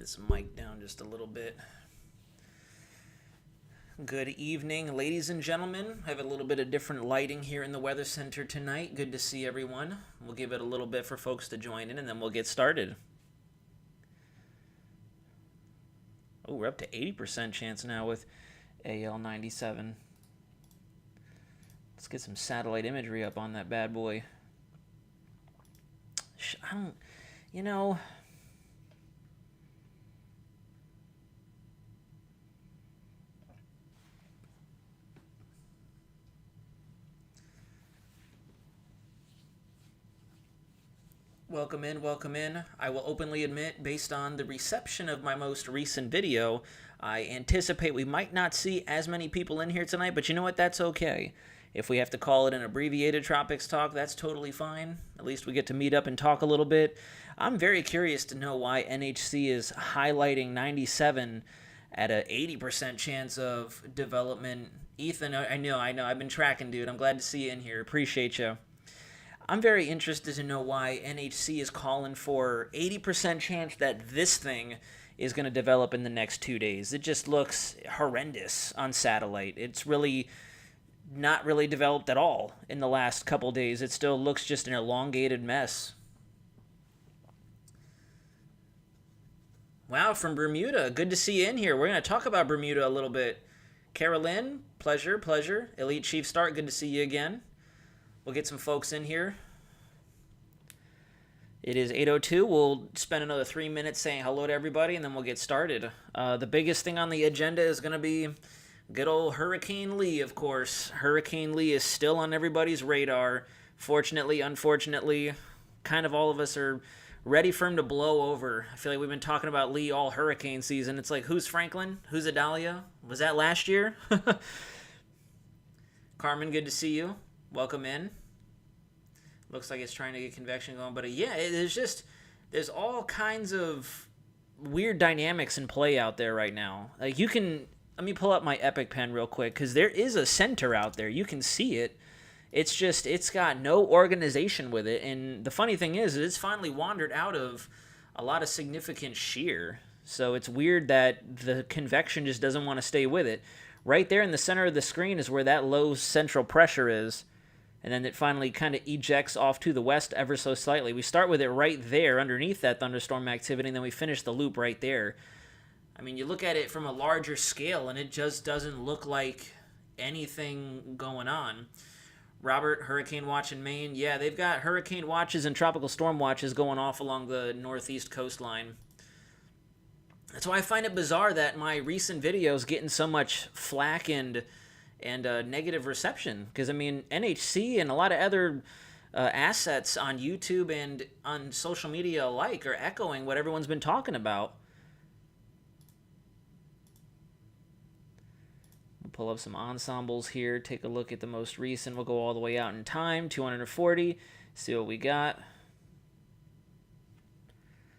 this mic down just a little bit. Good evening, ladies and gentlemen. I have a little bit of different lighting here in the Weather Center tonight. Good to see everyone. We'll give it a little bit for folks to join in, and then we'll get started. Oh, we're up to 80% chance now with AL97. Let's get some satellite imagery up on that bad boy. I don't, you know... Welcome in, welcome in. I will openly admit, based on the reception of my most recent video, I anticipate we might not see as many people in here tonight, but you know what? That's okay. If we have to call it an abbreviated Tropics Talk, that's totally fine. At least we get to meet up and talk a little bit. I'm very curious to know why NHC is highlighting 97 at an 80% chance of development. Ethan, I know. I've been tracking, dude. I'm glad to see you in here. Appreciate you. I'm very interested to know why NHC is calling for 80% chance that this thing is going to develop in the next 2 days. It just looks horrendous on satellite. It's really not really developed at all in the last couple days. It still looks just an elongated mess. Wow, from Bermuda. Good to see you in here. We're going to talk about Bermuda a little bit. Carolyn, pleasure. Elite Chief Start, good to see you again. We'll get some folks in here. It is 8:02. We'll spend another 3 minutes saying hello to everybody, and then we'll get started. The biggest thing on the agenda is going to be good old Hurricane Lee, of course. Hurricane Lee is still on everybody's radar. Fortunately, unfortunately, kind of all of us are ready for him to blow over. I feel like we've been talking about Lee all hurricane season. It's like, who's Franklin? Who's Adalia? Was that last year? Carmen, good to see you. Welcome in. Looks like it's trying to get convection going. But yeah, there's all kinds of weird dynamics in play out there right now. Like let me pull up my Epic Pen real quick, because there is a center out there. You can see it. It's got no organization with it. And the funny thing is it's finally wandered out of a lot of significant shear. So it's weird that the convection just doesn't want to stay with it. Right there in the center of the screen is where that low central pressure is. And then it finally kind of ejects off to the west ever so slightly. We start with it right there underneath that thunderstorm activity, and then we finish the loop right there. I mean, you look at it from a larger scale, and it just doesn't look like anything going on. Robert, Hurricane Watch in Maine. Yeah, they've got hurricane watches and tropical storm watches going off along the northeast coastline. That's why I find it bizarre that my recent videos getting so much flack and negative reception, because I mean NHC and a lot of other assets on YouTube and on social media alike are echoing what everyone's been talking about. We'll pull up some ensembles here, take a look at the most recent. We'll go all the way out in time, 240, see what we got.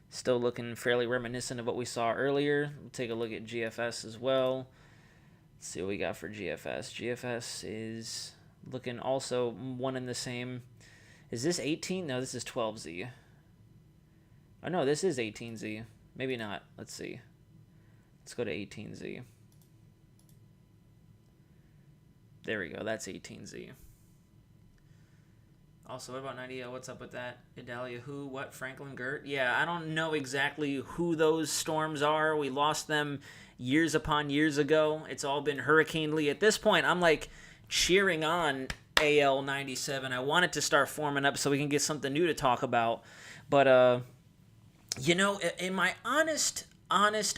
Still looking fairly reminiscent of what we saw earlier. We'll take a look at GFS as well. Let's see what we got for GFS. GFS is looking also one and the same. Is this 18? No, this is 12Z. Oh, no, this is 18Z. Maybe not. Let's see. Let's go to 18Z. There we go. That's 18Z. Also, what about 90? What's up with that? Idalia, who? What? Franklin Gert? Yeah, I don't know exactly who those storms are. We lost them years upon years ago. It's all been Hurricane Lee. At this point, I'm like cheering on AL97. I want it to start forming up so we can get something new to talk about. But, you know, in my honest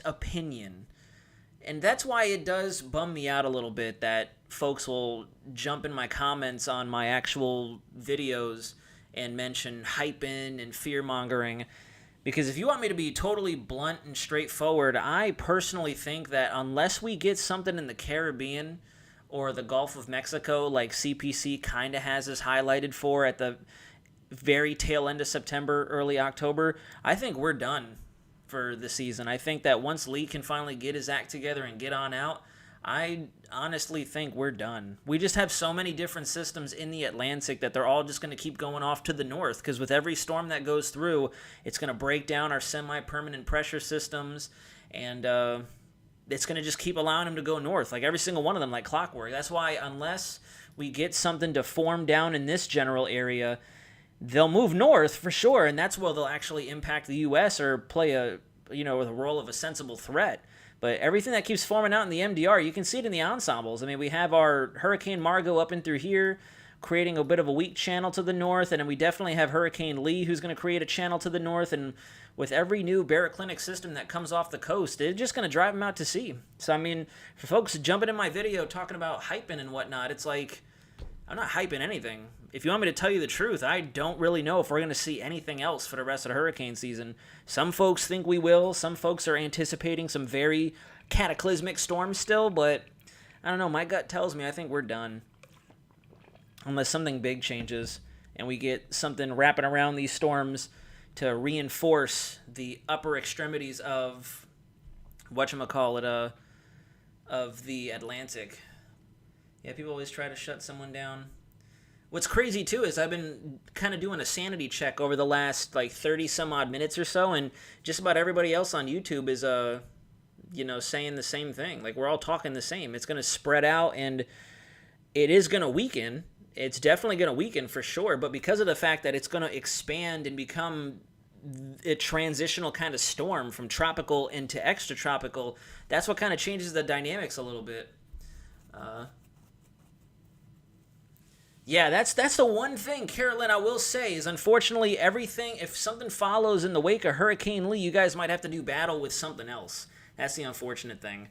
opinion, and that's why it does bum me out a little bit that folks will jump in my comments on my actual videos and mention hyping and fear-mongering. Because if you want me to be totally blunt and straightforward, I personally think that unless we get something in the Caribbean or the Gulf of Mexico like CPC kind of has us highlighted for at the very tail end of September, early October, I think we're done for the season. I think that once Lee can finally get his act together and get on out, I honestly think we're done. We just have so many different systems in the Atlantic that they're all just going to keep going off to the north, because with every storm that goes through, it's going to break down our semi-permanent pressure systems, and it's going to just keep allowing them to go north, like every single one of them, like clockwork. That's why unless we get something to form down in this general area, they'll move north for sure, and that's where they'll actually impact the U.S. or play a the role of a sensible threat. But everything that keeps forming out in the MDR, you can see it in the ensembles. I mean, we have our Hurricane Margot up and through here, creating a bit of a weak channel to the north, and then we definitely have Hurricane Lee, who's going to create a channel to the north, and with every new baroclinic system that comes off the coast, it's just going to drive them out to sea. So, I mean, for folks jumping in my video talking about hyping and whatnot, it's like, I'm not hyping anything. If you want me to tell you the truth, I don't really know if we're going to see anything else for the rest of the hurricane season. Some folks think we will. Some folks are anticipating some very cataclysmic storms still, but I don't know. My gut tells me I think we're done. Unless something big changes and we get something wrapping around these storms to reinforce the upper extremities of whatchamacallit, of the Atlantic. Yeah, people always try to shut someone down. What's crazy, too, is I've been kind of doing a sanity check over the last, 30-some-odd minutes or so, and just about everybody else on YouTube is, saying the same thing. Like, we're all talking the same. It's going to spread out, and it is going to weaken. It's definitely going to weaken for sure, but because of the fact that it's going to expand and become a transitional kind of storm from tropical into extratropical, that's what kind of changes the dynamics a little bit. Yeah, that's the one thing, Carolyn, I will say, is unfortunately everything, if something follows in the wake of Hurricane Lee, you guys might have to do battle with something else. That's the unfortunate thing.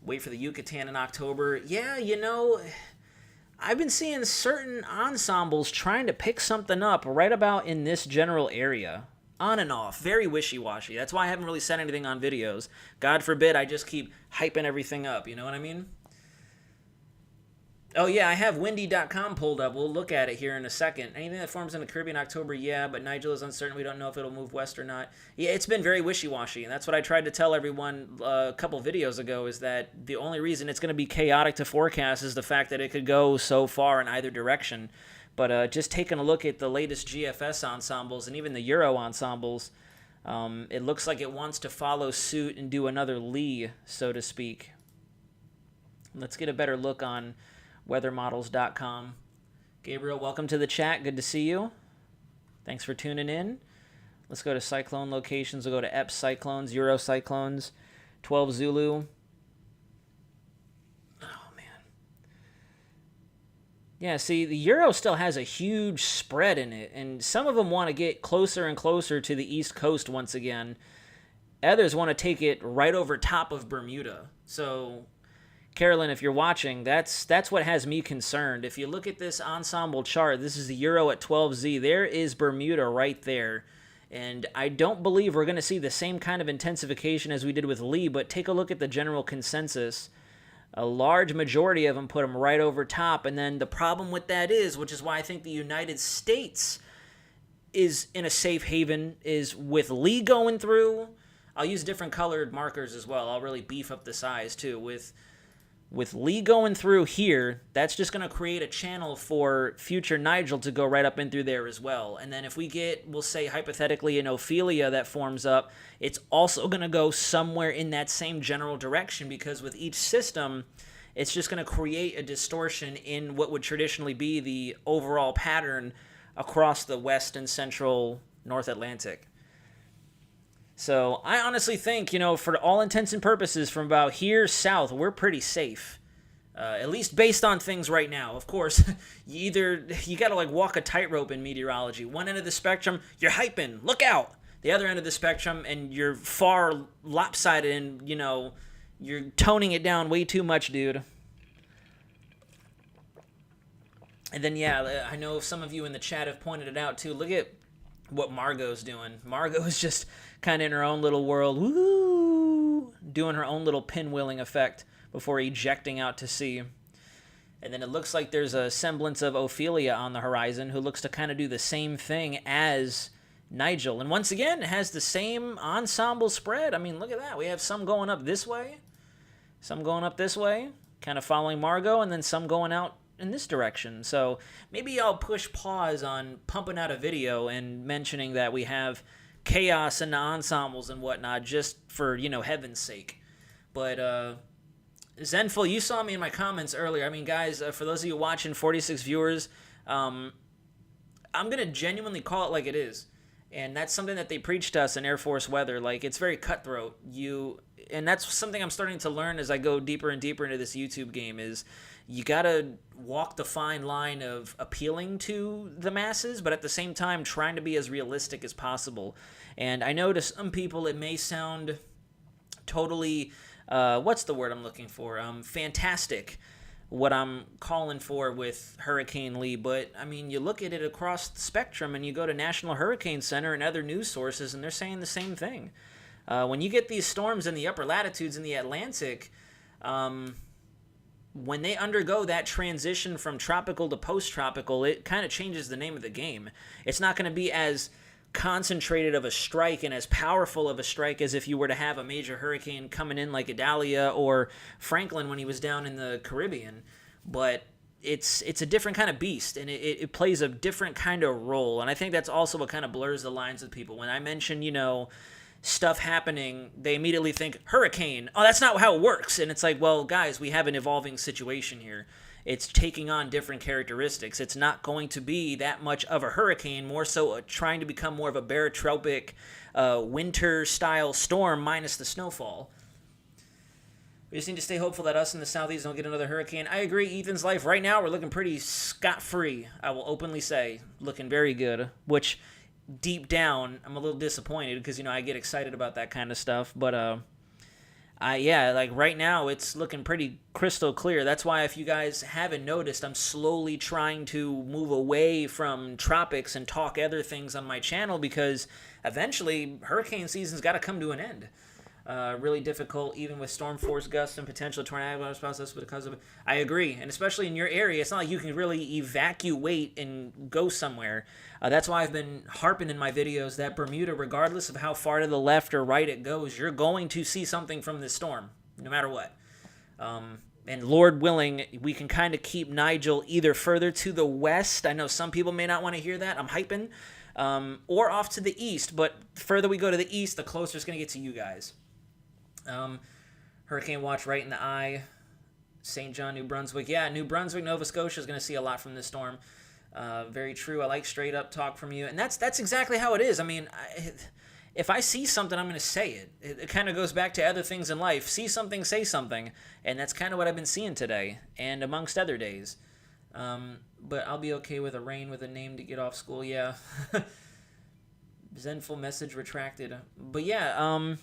Wait for the Yucatan in October. Yeah, I've been seeing certain ensembles trying to pick something up right about in this general area. On and off. Very wishy-washy. That's why I haven't really said anything on videos. God forbid I just keep hyping everything up. You know what I mean? Oh, yeah, I have windy.com pulled up. We'll look at it here in a second. Anything that forms in the Caribbean in October, yeah, but Nigel is uncertain. We don't know if it'll move west or not. Yeah, it's been very wishy-washy, and that's what I tried to tell everyone a couple videos ago, is that the only reason it's going to be chaotic to forecast is the fact that it could go so far in either direction. But just taking a look at the latest GFS ensembles and even the Euro ensembles, it looks like it wants to follow suit and do another Lee, so to speak. Let's get a better look on weathermodels.com. Gabriel, welcome to the chat. Good to see you. Thanks for tuning in. Let's go to cyclone locations. We'll go to EPS cyclones, Euro cyclones, 12 Zulu. Oh, man. Yeah, see, the Euro still has a huge spread in it, and some of them want to get closer and closer to the East Coast once again. Others want to take it right over top of Bermuda. So, Carolyn, if you're watching, that's what has me concerned. If you look at this ensemble chart, this is the Euro at 12Z. There is Bermuda right there. And I don't believe we're going to see the same kind of intensification as we did with Lee, but take a look at the general consensus. A large majority of them put them right over top. And then the problem with that is, which is why I think the United States is in a safe haven, is with Lee going through. I'll use different colored markers as well. I'll really beef up the size too. With Lee going through here, that's just going to create a channel for future Nigel to go right up in through there as well. And then if we get, we'll say hypothetically, an Ophelia that forms up, it's also going to go somewhere in that same general direction, because with each system, it's just going to create a distortion in what would traditionally be the overall pattern across the west and central North Atlantic. So I honestly think, for all intents and purposes, from about here south, we're pretty safe. At least based on things right now. Of course, you got to walk a tightrope in meteorology. One end of the spectrum, you're hyping, look out. The other end of the spectrum, and you're far lopsided, and you're toning it down way too much, dude. And then I know some of you in the chat have pointed it out too. Look at what Margot's doing. Margot is just kind of in her own little world, woo, doing her own little pinwheeling effect before ejecting out to sea. And then it looks like there's a semblance of Ophelia on the horizon, who looks to kind of do the same thing as Nigel. And once again, it has the same ensemble spread. I mean, look at that. We have some going up this way, some going up this way, kind of following Margot, and then some going out in this direction. So maybe I'll push pause on pumping out a video and mentioning that we have chaos in the ensembles and whatnot, just for, heaven's sake. But Zenful, you saw me in my comments earlier. I mean, guys, for those of you watching, 46 viewers, I'm going to genuinely call it like it is. And that's something that they preach to us in Air Force weather. Like, it's very cutthroat. And that's something I'm starting to learn as I go deeper and deeper into this YouTube game, is you got to walk the fine line of appealing to the masses, but at the same time trying to be as realistic as possible. And I know to some people it may sound totally, what's the word I'm looking for? Fantastic, what I'm calling for with Hurricane Lee. But, I mean, you look at it across the spectrum and you go to National Hurricane Center and other news sources, and they're saying the same thing. When you get these storms in the upper latitudes in the Atlantic, when they undergo that transition from tropical to post-tropical, it kind of changes the name of the game. It's not going to be as concentrated of a strike and as powerful of a strike as if you were to have a major hurricane coming in like Idalia or Franklin when he was down in the Caribbean. But it's a different kind of beast, and it plays a different kind of role. And I think that's also what kind of blurs the lines with people. When I mention, stuff happening, they immediately think hurricane. Oh, that's not how it works. And it's like, well, guys, we have an evolving situation here. It's taking on different characteristics. It's not going to be that much of a hurricane, more so trying to become more of a barotropic winter-style storm minus the snowfall. We just need to stay hopeful that us in the southeast don't get another hurricane. I agree, Ethan's life. Right now, we're looking pretty scot-free, I will openly say. Looking very good, which deep down, I'm a little disappointed because, I get excited about that kind of stuff. But, right now, it's looking pretty crystal clear. That's why, if you guys haven't noticed, I'm slowly trying to move away from tropics and talk other things on my channel, because eventually, hurricane season's got to come to an end. Really difficult, even with storm force gusts and potential tornado process because of it. I agree, and especially in your area, it's not like you can really evacuate and go somewhere. That's why I've been harping in my videos that Bermuda, regardless of how far to the left or right it goes, you're going to see something from this storm, no matter what. And Lord willing, we can kind of keep Nigel either further to the west. I know some people may not want to hear that. I'm hyping. Or off to the east, but the further we go to the east, the closer it's going to get to you guys. Hurricane watch right in the eye. St. John, New Brunswick. Yeah, New Brunswick, Nova Scotia is going to see a lot from this storm. Very true. I like straight up talk from you. And that's exactly how it is. I mean, if I see something, I'm going to say it. It kind of goes back to other things in life. See something, say something. And that's kind of what I've been seeing today, and amongst other days. But I'll be okay with a rain with a name to get off school. Yeah. Zenful message retracted. But yeah,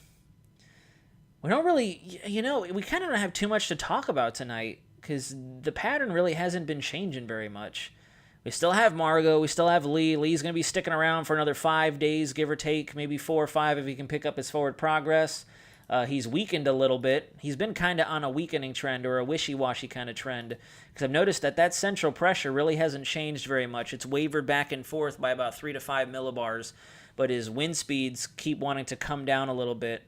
we don't really, we kind of don't have too much to talk about tonight, because the pattern really hasn't been changing very much. We still have Margot. We still have Lee. Lee's going to be sticking around for another 5 days, give or take, maybe 4 or 5 if he can pick up his forward progress. He's weakened a little bit. He's been kind of on a weakening trend, or a wishy-washy kind of trend, because I've noticed that central pressure really hasn't changed very much. It's wavered back and forth by about 3 to 5 millibars, but his wind speeds keep wanting to come down a little bit.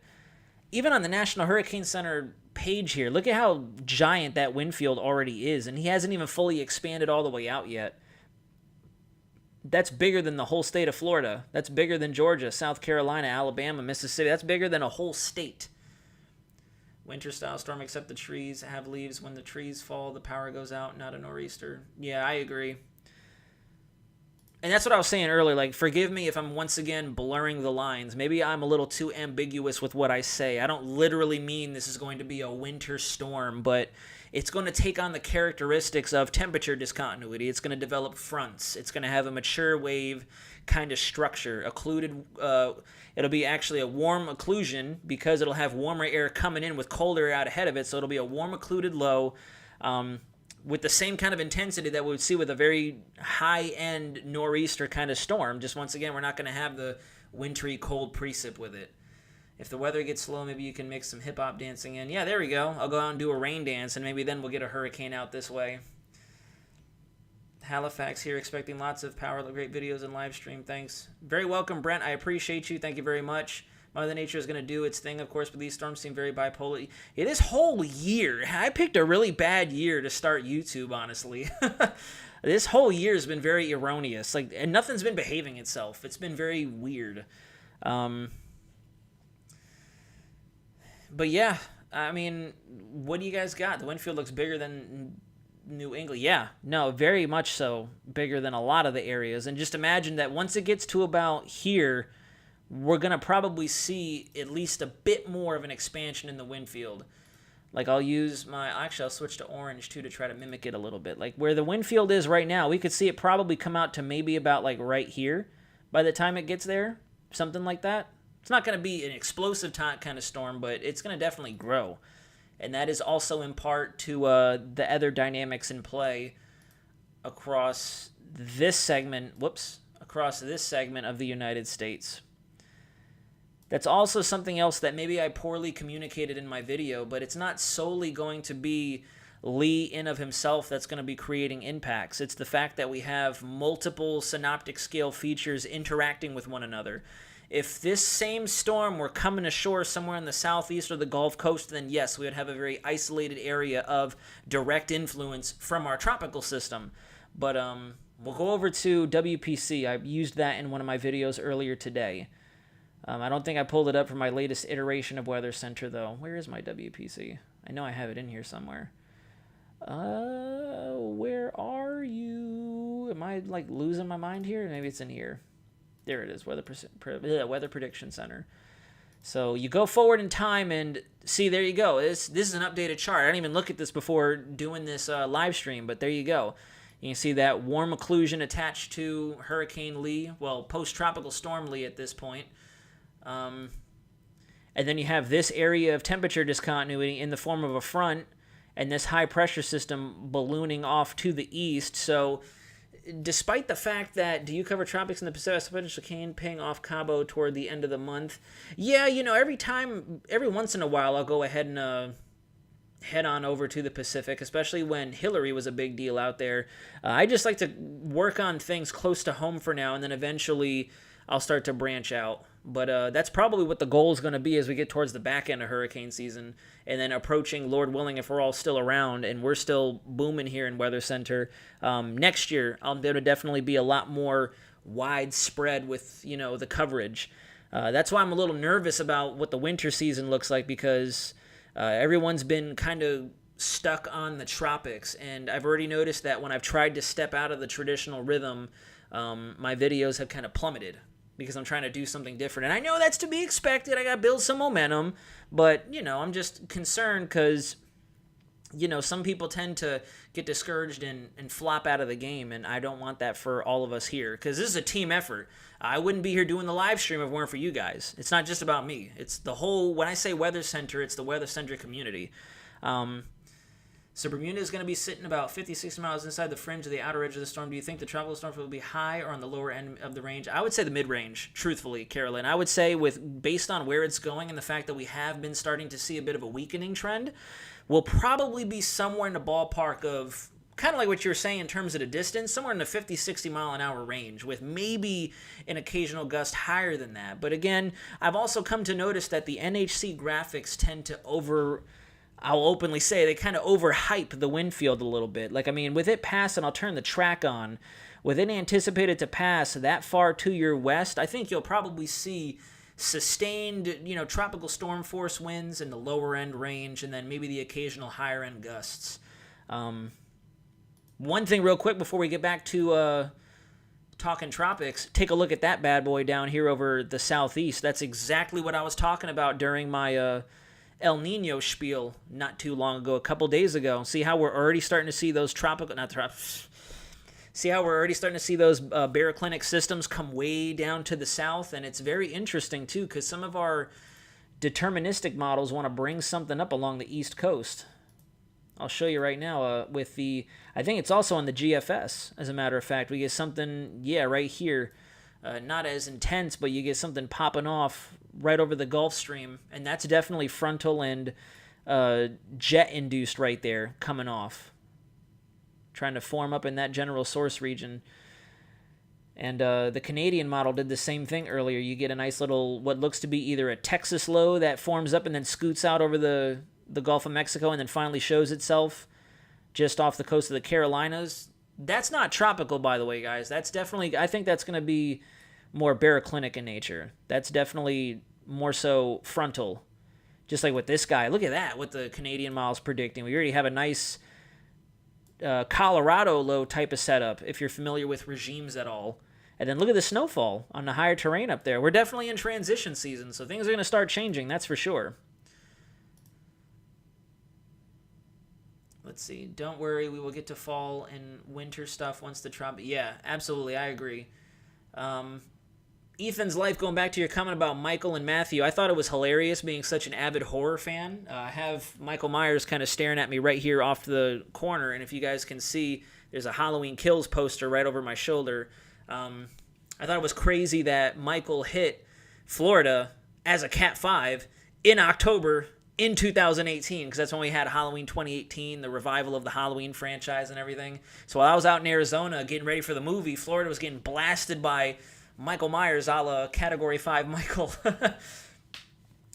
Even on the National Hurricane Center page here, look at how giant that wind field already is, and he hasn't even fully expanded all the way out yet. That's bigger than the whole state of Florida. That's bigger than Georgia, South Carolina, Alabama, Mississippi. That's bigger than a whole state. Winter-style storm, except the trees have leaves. When the trees fall, the power goes out, not a nor'easter. Yeah, I agree. And that's what I was saying earlier. Like, forgive me if I'm once again blurring the lines. Maybe I'm a little too ambiguous with what I say. I don't literally mean this is going to be a winter storm, but it's going to take on the characteristics of temperature discontinuity. It's going to develop fronts. It's going to have a mature wave kind of structure. Occluded, it'll be actually a warm occlusion, because it'll have warmer air coming in with colder air out ahead of it. So it'll be a warm occluded low, with the same kind of intensity that we would see with a very high-end nor'easter kind of storm. Just once again, we're not going to have the wintry cold precip with it. If the weather gets slow, maybe you can mix some hip-hop dancing in. Yeah, there we go. I'll go out and do a rain dance, and maybe then we'll get a hurricane out this way. Halifax here, expecting lots of power, great videos and live stream. Thanks. Very welcome, Brent. I appreciate you. Thank you very much. Mother Nature is going to do its thing, of course, but these storms seem very bipolar. Yeah, this whole year, I picked a really bad year to start YouTube, honestly. This whole year has been very erroneous. And nothing's been behaving itself. It's been very weird. But yeah, I mean, what do you guys got? The wind field looks bigger than New England. Yeah, no, very much so. Bigger than a lot of the areas. And just imagine that once it gets to about here, we're going to probably see at least a bit more of an expansion in the wind field. I'll switch to orange too to try to mimic it a little bit. Where the wind field is right now, we could see it probably come out to maybe about right here by the time it gets there. Something like that. It's not going to be an explosive kind of storm, but it's going to definitely grow. And that is also in part to the other dynamics in play across this segment of the United States. That's also something else that maybe I poorly communicated in my video, but it's not solely going to be Lee in of himself that's going to be creating impacts. It's the fact that we have multiple synoptic scale features interacting with one another. If this same storm were coming ashore somewhere in the southeast or the Gulf Coast, then yes, we would have a very isolated area of direct influence from our tropical system. But we'll go over to WPC. I used that in one of my videos earlier today. I don't think I pulled it up for my latest iteration of Weather Center, though. Where is my WPC? I know I have it in here somewhere. Where are you? Am I, losing my mind here? Maybe it's in here. There it is, Weather Prediction Center. So you go forward in time and see, there you go. This is an updated chart. I didn't even look at this before doing this live stream, but there you go. You can see that warm occlusion attached to Hurricane Lee, well, post-tropical storm Lee at this point. And then you have this area of temperature discontinuity in the form of a front and this high pressure system ballooning off to the east. So despite the fact that, do you cover tropics in the Pacific chicane paying off Cabo toward the end of the month? Yeah, every once in a while I'll go ahead and head on over to the Pacific, especially when Hillary was a big deal out there. I just like to work on things close to home for now, and then eventually I'll start to branch out. But that's probably what the goal is going to be as we get towards the back end of hurricane season, and then approaching, Lord willing, if we're all still around and we're still booming here in Weather Center, next year there will definitely be a lot more widespread with, the coverage. That's why I'm a little nervous about what the winter season looks like, because everyone's been kind of stuck on the tropics, and I've already noticed that when I've tried to step out of the traditional rhythm, my videos have kind of plummeted because I'm trying to do something different. And I know that's to be expected. I got to build some momentum, but, I'm just concerned because, some people tend to get discouraged and flop out of the game, and I don't want that for all of us here, because this is a team effort. I wouldn't be here doing the live stream if it weren't for you guys. It's not just about me. It's the whole, when I say Weather Center, it's the Weather Center community. So Bermuda is going to be sitting about 50, 60 miles inside the fringe of the outer edge of the storm. Do you think the tropical storm will be high or on the lower end of the range? I would say the mid-range, truthfully, Carolyn. I would say based on where it's going and the fact that we have been starting to see a bit of a weakening trend, we'll probably be somewhere in the ballpark of kind of like what you were saying in terms of the distance, somewhere in the 50, 60 mile an hour range, with maybe an occasional gust higher than that. But again, I've also come to notice that the NHC graphics tend to I'll openly say they kind of overhype the wind field a little bit. With it passing, I'll turn the track on. With it anticipated to pass that far to your west, I think you'll probably see sustained, tropical storm force winds in the lower end range, and then maybe the occasional higher end gusts. One thing real quick before we get back to talking tropics, take a look at that bad boy down here over the southeast. That's exactly what I was talking about during my El Nino spiel not too long ago, a couple days ago. See how we're already starting to see those see how we're already starting to see those baroclinic systems come way down to the south, and it's very interesting too, because some of our deterministic models want to bring something up along the east coast. I'll show you right now I think it's also on the GFS, as a matter of fact. We get something, right here, not as intense, but you get something popping off right over the Gulf Stream, and that's definitely frontal and jet-induced right there, coming off. Trying to form up in that general source region. And the Canadian model did the same thing earlier. You get a nice little, what looks to be either a Texas low that forms up and then scoots out over the Gulf of Mexico and then finally shows itself just off the coast of the Carolinas. That's not tropical, by the way, guys. That's definitely, I think that's going to be more baroclinic in nature. That's definitely more so frontal. Just like with this guy. Look at that, what the Canadian model's predicting. We already have a nice Colorado low type of setup, if you're familiar with regimes at all. And then look at the snowfall on the higher terrain up there. We're definitely in transition season, so things are going to start changing, that's for sure. Let's see. Don't worry, we will get to fall and winter stuff once the tropic... Yeah, absolutely, I agree. Ethan's Life, going back to your comment about Michael and Matthew, I thought it was hilarious being such an avid horror fan. I have Michael Myers kind of staring at me right here off the corner, and if you guys can see, there's a Halloween Kills poster right over my shoulder. I thought it was crazy that Michael hit Florida as a Cat 5 in October in 2018, because that's when we had Halloween 2018, the revival of the Halloween franchise and everything. So while I was out in Arizona getting ready for the movie, Florida was getting blasted by Michael Myers, a la Category 5 Michael.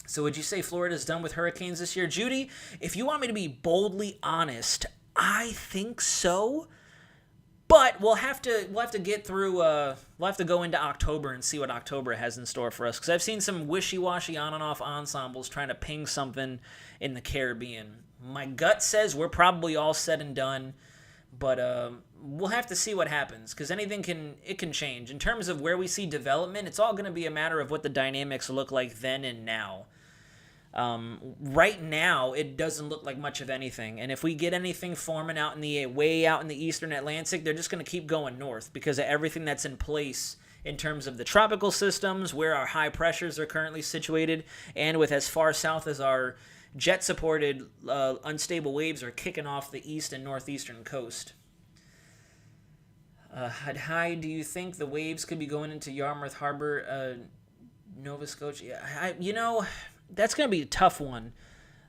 So would you say Florida's done with hurricanes this year? Judy, if you want me to be boldly honest, I think so. But we'll have to get through. We'll have to go into October and see what October has in store for us. Because I've seen some wishy-washy on and off ensembles trying to ping something in the Caribbean. My gut says we're probably all said and done, but we'll have to see what happens. Because anything can change in terms of where we see development. It's all going to be a matter of what the dynamics look like then and now. Right now, it doesn't look like much of anything. And if we get anything forming out in the way out in the eastern Atlantic, they're just going to keep going north because of everything that's in place in terms of the tropical systems, where our high pressures are currently situated, and with as far south as our jet-supported unstable waves are kicking off the east and northeastern coast. Hi, do you think the waves could be going into Yarmouth Harbor, Nova Scotia? That's going to be a tough one.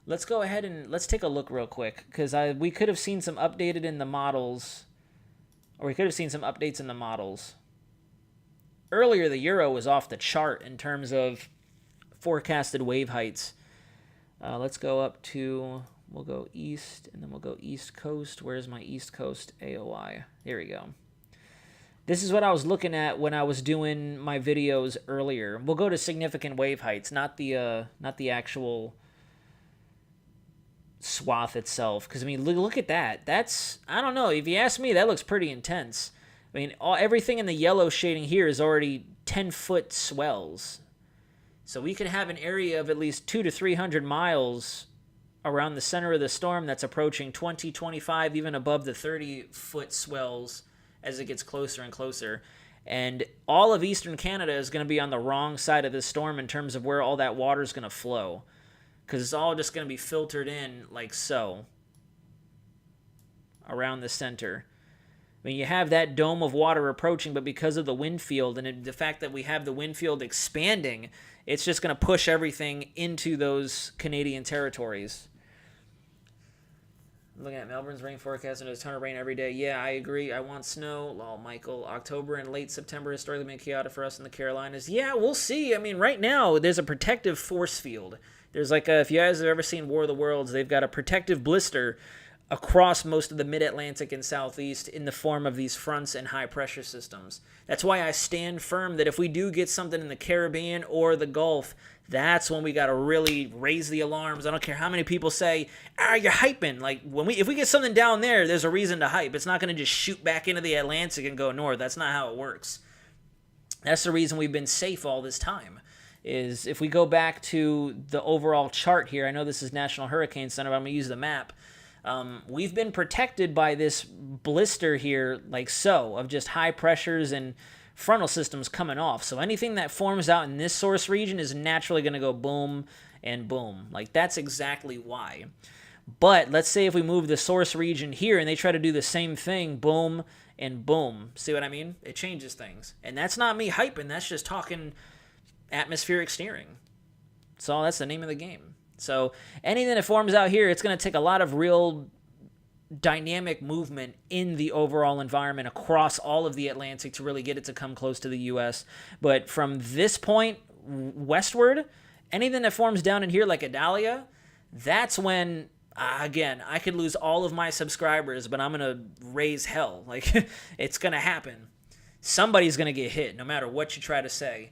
Let's go ahead and let's take a look real quick, because we could have seen some updated in the models, or we could have seen some updates in the models. Earlier, the Euro was off the chart in terms of forecasted wave heights. Let's go up to, we'll go east, and then we'll go east coast. Where's my east coast AOI? Here we go. This is what I was looking at when I was doing my videos earlier. We'll go to significant wave heights, not the actual swath itself. Because, I mean, look at that. That's, I don't know. If you ask me, that looks pretty intense. I mean, everything in the yellow shading here is already 10-foot swells. So we could have an area of at least 200 to 300 miles around the center of the storm that's approaching 20, 25, even above the 30-foot swells as it gets closer and closer. And all of eastern Canada is going to be on the wrong side of this storm in terms of where all that water is going to flow, because it's all just going to be filtered in like so around the center. I mean, you have that dome of water approaching, but because of the wind field and the fact that we have the wind field expanding, it's just going to push everything into those Canadian territories. Looking at Melbourne's rain forecast, and there's a ton of rain every day. Yeah, I agree. I want snow. Lol, Michael. October and late September historically been chaotic for us in the Carolinas. Yeah, we'll see. I mean, right now, there's a protective force field. There's like if you guys have ever seen War of the Worlds, they've got a protective blister across most of the mid-Atlantic and southeast in the form of these fronts and high-pressure systems. That's why I stand firm that if we do get something in the Caribbean or the Gulf, that's when we got to really raise the alarms. I don't care how many people say, you're hyping. Like, if we get something down there, there's a reason to hype. It's not going to just shoot back into the Atlantic and go north. That's not how it works. That's the reason we've been safe all this time. Is if we go back to the overall chart here, I know this is National Hurricane Center, but I'm going to use the map. We've been protected by this blister here, like so, of just high pressures and frontal systems coming off. So anything that forms out in this source region is naturally going to go boom and boom. Like, that's exactly why. But let's say if we move the source region here and they try to do the same thing, boom and boom. See what I mean? It changes things. And that's not me hyping. That's just talking atmospheric steering. So that's the name of the game. So anything that forms out here, it's going to take a lot of real dynamic movement in the overall environment across all of the Atlantic to really get it to come close to the U.S. But from this point westward, anything that forms down in here like Adalia, that's when, again, I could lose all of my subscribers, but I'm going to raise hell. Like, it's going to happen. Somebody's going to get hit, no matter what you try to say.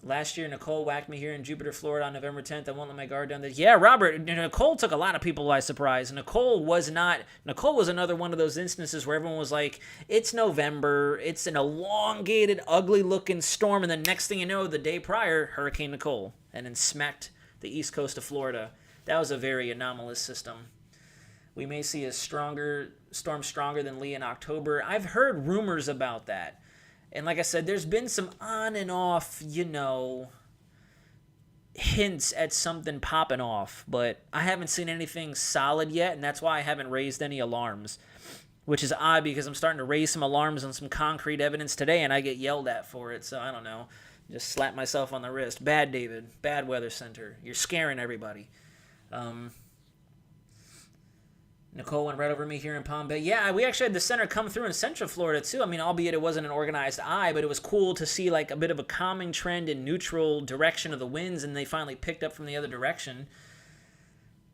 Last year, Nicole whacked me here in Jupiter, Florida on November 10th. I won't let my guard down. Yeah, Robert, Nicole took a lot of people by surprise. Nicole was another one of those instances where everyone was like, it's November, it's an elongated, ugly-looking storm, and the next thing you know, the day prior, Hurricane Nicole, and then smacked the east coast of Florida. That was a very anomalous system. We may see a storm stronger than Lee in October. I've heard rumors about that. And like I said, there's been some on and off, hints at something popping off. But I haven't seen anything solid yet, and that's why I haven't raised any alarms. Which is odd because I'm starting to raise some alarms on some concrete evidence today, and I get yelled at for it. So I don't know. Just slap myself on the wrist. Bad, David. Bad Weather Center. You're scaring everybody. Nicole went right over me here in Palm Bay. Yeah, we actually had the center come through in Central Florida, too. I mean, albeit it wasn't an organized eye, but it was cool to see, like, a bit of a calming trend in neutral direction of the winds, and they finally picked up from the other direction.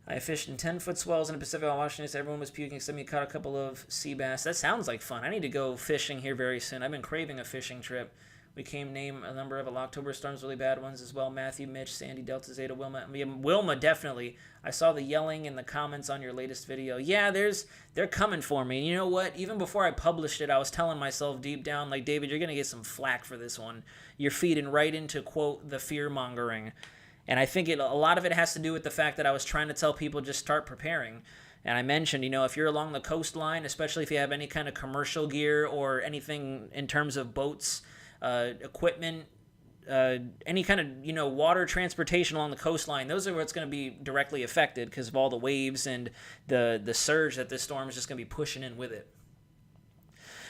I fished in 10-foot swells in the Pacific while watching this. Everyone was puking, except me caught a couple of sea bass. That sounds like fun. I need to go fishing here very soon. I've been craving a fishing trip. We came name a number of October storms, really bad ones as well. Matthew, Mitch, Sandy, Delta, Zeta, Wilma. I mean, Wilma, definitely. I saw the yelling in the comments on your latest video. Yeah, they're coming for me. And you know what? Even before I published it, I was telling myself deep down, like, David, you're going to get some flack for this one. You're feeding right into, quote, the fear-mongering. And I think a lot of it has to do with the fact that I was trying to tell people just start preparing. And I mentioned, if you're along the coastline, especially if you have any kind of commercial gear or anything in terms of boats, equipment, any kind of water transportation along the coastline, those are what's going to be directly affected because of all the waves and the surge that this storm is just going to be pushing in with it.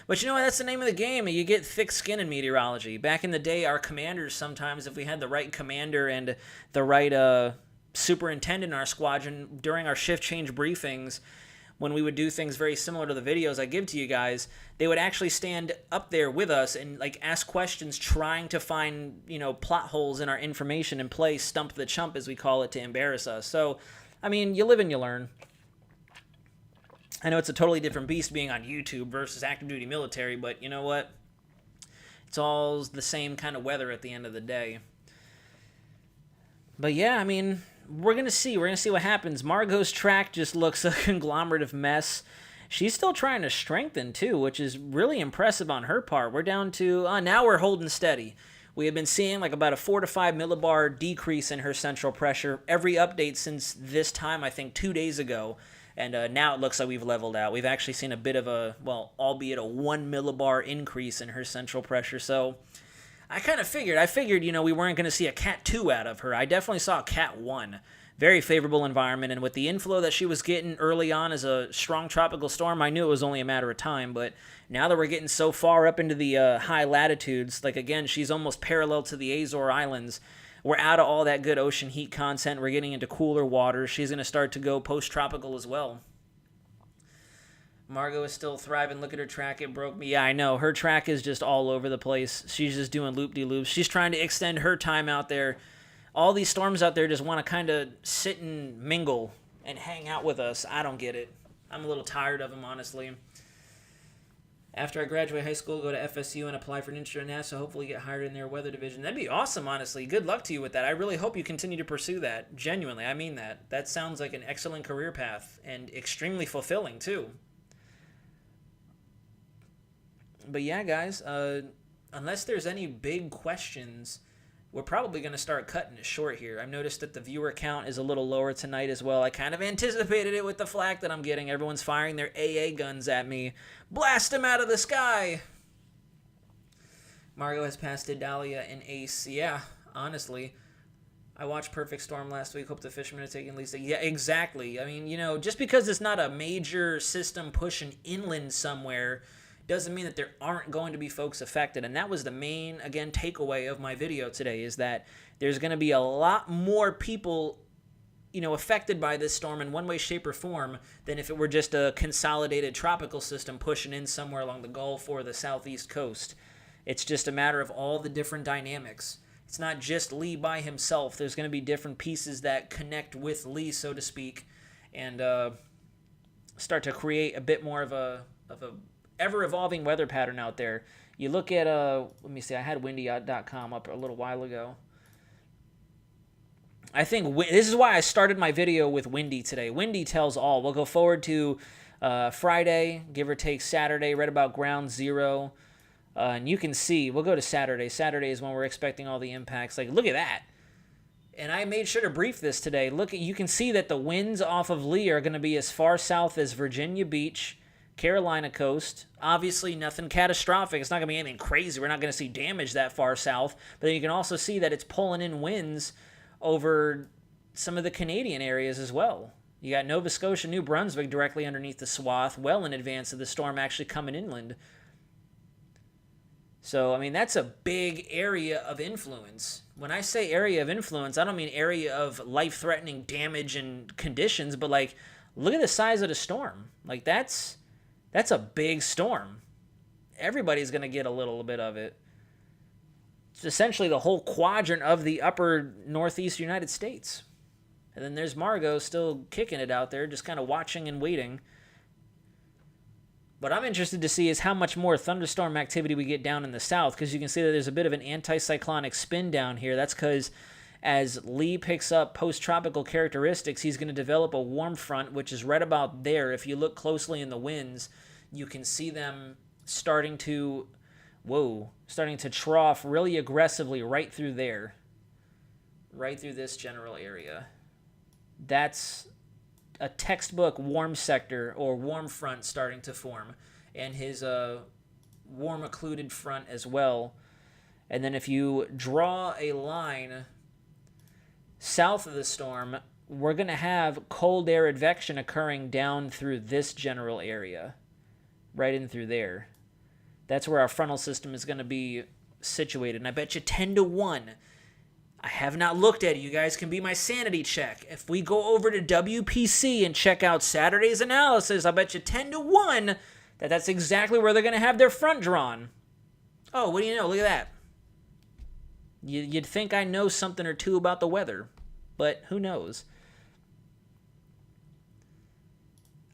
But that's the name of the game. You get thick skin in meteorology. Back in the day, our commanders sometimes, if we had the right commander and the right superintendent in our squadron during our shift change briefings, when we would do things very similar to the videos I give to you guys, they would actually stand up there with us and ask questions trying to find, plot holes in our information and play stump the chump, as we call it, to embarrass us. So, I mean, you live and you learn. I know it's a totally different beast being on YouTube versus active duty military, but you know what? It's all the same kind of weather at the end of the day. But yeah, I mean, we're going to see. We're going to see what happens. Margot's track just looks a conglomerate of mess. She's still trying to strengthen, too, which is really impressive on her part. We're down to, now we're holding steady. We have been seeing about a 4 to 5 millibar decrease in her central pressure every update since this time, I think 2 days ago. And now it looks like we've leveled out. We've actually seen a bit of albeit a 1 millibar increase in her central pressure. So I figured, we weren't going to see a Cat 2 out of her. I definitely saw a Cat 1. Very favorable environment, and with the inflow that she was getting early on as a strong tropical storm, I knew it was only a matter of time. But now that we're getting so far up into the high latitudes, again, she's almost parallel to the Azore Islands. We're out of all that good ocean heat content. We're getting into cooler waters. She's going to start to go post-tropical as well. Margot is still thriving. Look at her track. It broke me. Yeah, I know. Her track is just all over the place. She's just doing loop-de-loops. She's trying to extend her time out there. All these storms out there just want to kind of sit and mingle and hang out with us. I don't get it. I'm a little tired of them, honestly. After I graduate high school, go to FSU and apply for an internship at NASA, hopefully get hired in their weather division. That'd be awesome, honestly. Good luck to you with that. I really hope you continue to pursue that. Genuinely, I mean that. That sounds like an excellent career path and extremely fulfilling, too. But yeah, guys, unless there's any big questions, we're probably going to start cutting it short here. I've noticed that the viewer count is a little lower tonight as well. I kind of anticipated it with the flack that I'm getting. Everyone's firing their AA guns at me. Blast them out of the sky! Margot has passed Idalia in Ace. Yeah, honestly. I watched Perfect Storm last week. Hope the fishermen are taking at least yeah, exactly. I mean, just because it's not a major system pushing inland somewhere doesn't mean that there aren't going to be folks affected. And that was the main, again, takeaway of my video today, is that there's going to be a lot more people affected by this storm in one way, shape, or form than if it were just a consolidated tropical system pushing in somewhere along the Gulf or the southeast coast. It's just a matter of all the different dynamics. It's not just Lee by himself. There's going to be different pieces that connect with Lee, so to speak, and start to create a bit more of a ever-evolving weather pattern out there. You look at, let me see, I had windy.com up a little while ago. I think this is why I started my video with Windy today. Windy tells all. We'll go forward to Friday, give or take Saturday, right about ground zero. And you can see, we'll go to Saturday. Saturday is when we're expecting all the impacts. Like, look at that. And I made sure to brief this today. You can see that the winds off of Lee are going to be as far south as Virginia Beach, Carolina coast. Obviously, nothing catastrophic. It's not going to be anything crazy. We're not going to see damage that far south. But then you can also see that it's pulling in winds over some of the Canadian areas as well. You got Nova Scotia, New Brunswick directly underneath the swath, well in advance of the storm actually coming inland. So, I mean, that's a big area of influence. When I say area of influence, I don't mean area of life-threatening damage and conditions, but, like, look at the size of the storm. Like, that's a big storm. Everybody's going to get a little bit of it. It's essentially the whole quadrant of the upper northeast United States. And then there's Margot still kicking it out there, just kind of watching and waiting. What I'm interested to see is how much more thunderstorm activity we get down in the south, because you can see that there's a bit of an anticyclonic spin down here. That's because as Lee picks up post-tropical characteristics, he's going to develop a warm front, which is right about there. If you look closely in the winds, you can see them starting to trough really aggressively right through there. Right through this general area. That's a textbook warm sector or warm front starting to form. And his warm occluded front as well. And then if you draw a line south of the storm, we're going to have cold air advection occurring down through this general area. Right in through there. That's where our frontal system is going to be situated. And I bet you 10 to 1. I have not looked at it. You guys can be my sanity check. If we go over to WPC and check out Saturday's analysis, I bet you 10 to 1 that that's exactly where they're going to have their front drawn. Oh, what do you know? Look at that. You'd think I know something or two about the weather, but who knows?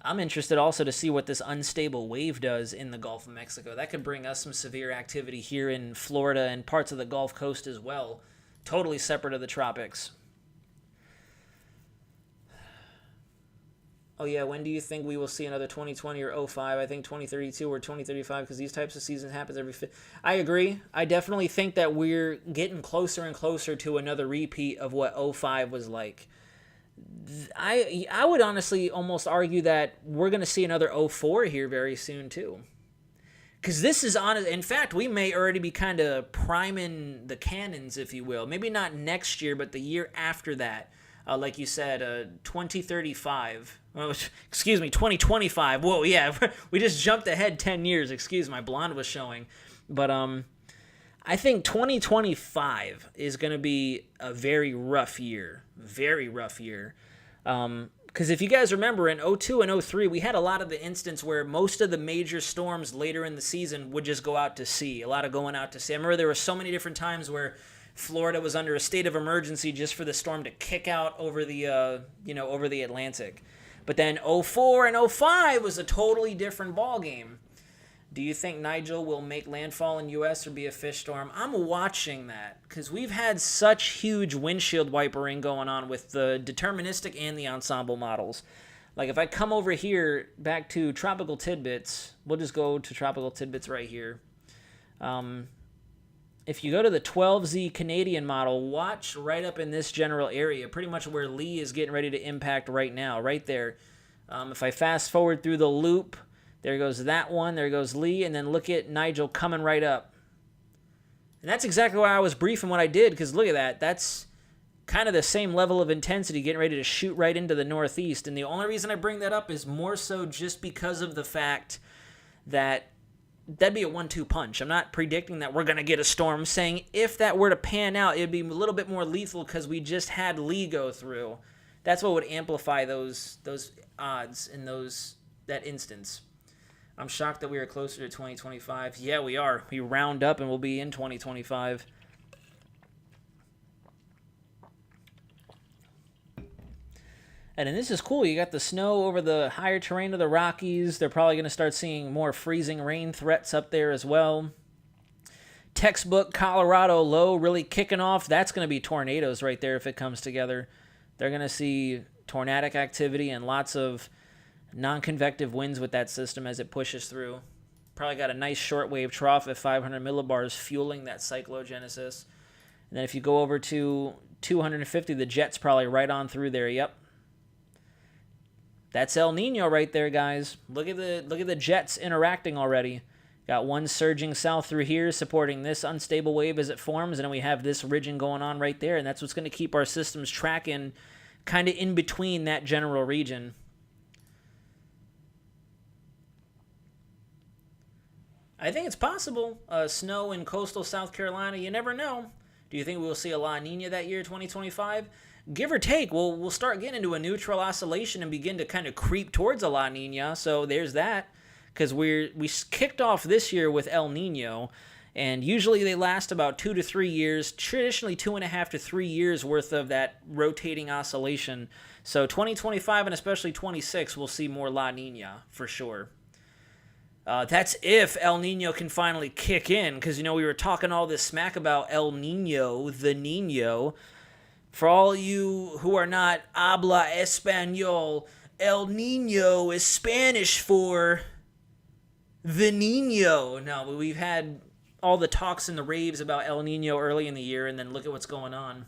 I'm interested also to see what this unstable wave does in the Gulf of Mexico. That could bring us some severe activity here in Florida and parts of the Gulf Coast as well. Totally separate of the tropics. Oh yeah, when do you think we will see another 2020 or 05? I think 2032 or 2035, because these types of seasons happen every... I agree. I definitely think that we're getting closer and closer to another repeat of what 05 was like. I would honestly almost argue that we're going to see another 04 here very soon too. Because this is honest. In fact, we may already be kind of priming the cannons, if you will. Maybe not next year, but the year after that. Like you said, 2035. Oh, excuse me, 2025. Whoa, yeah, we just jumped ahead 10 years. Excuse my blonde was showing. But I think 2025 is going to be a very rough year. Very rough year. Because if you guys remember, in 02 and 03, we had a lot of the instance where most of the major storms later in the season would just go out to sea. A lot of going out to sea. I remember there were so many different times where Florida was under a state of emergency just for the storm to kick out over the, over the Atlantic. But then 04 and 05 was a totally different ballgame. Do you think Nigel will make landfall in U.S. or be a fish storm? I'm watching that because we've had such huge windshield wipering going on with the deterministic and the ensemble models. Like if I come over here back to Tropical Tidbits, we'll just go to Tropical Tidbits right here. If you go to the 12Z Canadian model, watch right up in this general area, pretty much where Lee is getting ready to impact right now, right there. If I fast forward through the loop, there goes that one, there goes Lee, and then look at Nigel coming right up. And that's exactly why I was briefing what I did, because look at that. That's kind of the same level of intensity getting ready to shoot right into the northeast. And the only reason I bring that up is more so just because of the fact that that'd be a 1-2 punch. I'm not predicting that we're going to get a storm. I'm saying if that were to pan out, it'd be a little bit more lethal because we just had Lee go through. That's what would amplify those odds in that instance. I'm shocked that we are closer to 2025. Yeah, we are. We round up and we'll be in 2025. And then this is cool. You got the snow over the higher terrain of the Rockies. They're probably going to start seeing more freezing rain threats up there as well. Textbook Colorado low really kicking off. That's going to be tornadoes right there if it comes together. They're going to see tornadic activity and lots of non-convective winds with that system as it pushes through. Probably got a nice shortwave trough at 500 millibars fueling that cyclogenesis. And then if you go over to 250, the jet's probably right on through there. Yep. That's El Nino right there, guys. Look at the jets interacting already. Got one surging south through here, supporting this unstable wave as it forms, and then we have this ridging going on right there, and that's what's going to keep our systems tracking kind of in between that general region. I think it's possible. Snow in coastal South Carolina, you never know. Do you think we'll see a La Nina that year, 2025? Give or take, we'll start getting into a neutral oscillation and begin to kind of creep towards a La Nina. So there's that, because we kicked off this year with El Nino, and usually they last about 2 to 3 years, traditionally 2.5 to 3 years worth of that rotating oscillation. So 2025 and especially 26, we'll see more La Nina for sure. That's if El Nino can finally kick in, because, we were talking all this smack about El Nino, the Nino. For all you who are not habla español, El Nino is Spanish for the Nino. No, but we've had all the talks and the raves about El Nino early in the year, and then look at what's going on.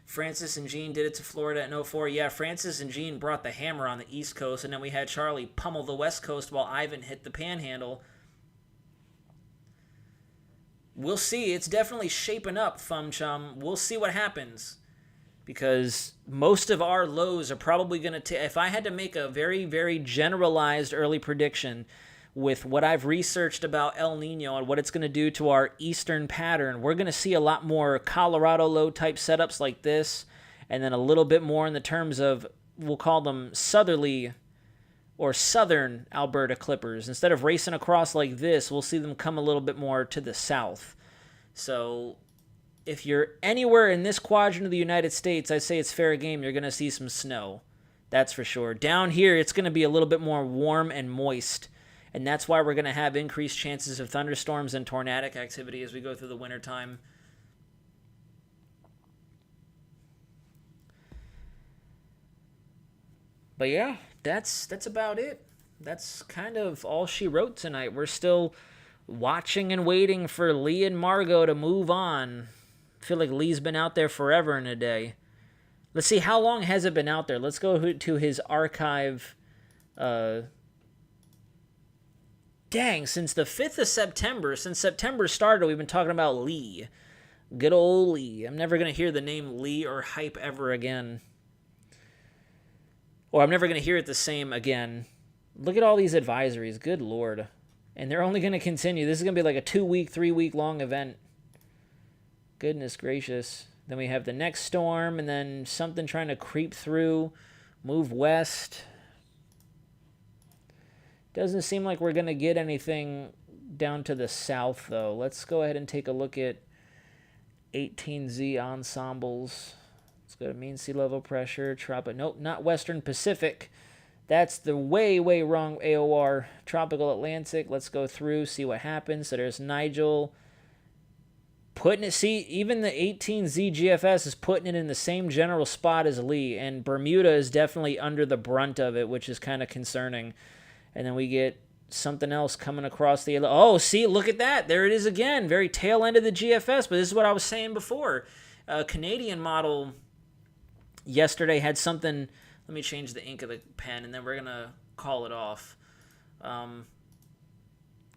Francis and Jean did it to Florida in 2004. Yeah, Francis and Jean brought the hammer on the East Coast, and then we had Charlie pummel the West Coast while Ivan hit the Panhandle. We'll see. It's definitely shaping up, Fum Chum. We'll see what happens. Because most of our lows are probably going to if I had to make a very, very generalized early prediction with what I've researched about El Nino and what it's going to do to our eastern pattern, we're going to see a lot more Colorado low type setups like this, and then a little bit more in the terms of, we'll call them southerly or southern Alberta clippers. Instead of racing across like this, we'll see them come a little bit more to the south. So if you're anywhere in this quadrant of the United States, I say it's fair game. You're going to see some snow. That's for sure. Down here, it's going to be a little bit more warm and moist. And that's why we're going to have increased chances of thunderstorms and tornadic activity as we go through the wintertime. But yeah, that's about it. That's kind of all she wrote tonight. We're still watching and waiting for Lee and Margot to move on. I feel like Lee's been out there forever and a day. Let's see, how long has it been out there? Let's go to his archive. Dang, since the 5th of September, since September started, we've been talking about Lee. Good old Lee. I'm never going to hear the name Lee or hype ever again. Or I'm never going to hear it the same again. Look at all these advisories. Good Lord. And they're only going to continue. This is going to be like a 2-week, 3-week long event. Goodness gracious. Then we have the next storm, and then something trying to creep through, move west. Doesn't seem like we're going to get anything down to the south, though. Let's go ahead and take a look at 18Z ensembles. Let's go to mean sea level pressure. Nope, not Western Pacific. That's the way, way wrong AOR. Tropical Atlantic. Let's go through, see what happens. So there's Nigel. Putting it, see, even the 18Z GFS is putting it in the same general spot as Lee, and Bermuda is definitely under the brunt of it, which is kind of concerning. And then we get something else coming across the... Oh, see, look at that. There it is again. Very tail end of the GFS, but this is what I was saying before. A Canadian model yesterday had something... Let me change the ink of the pen, and then we're going to call it off.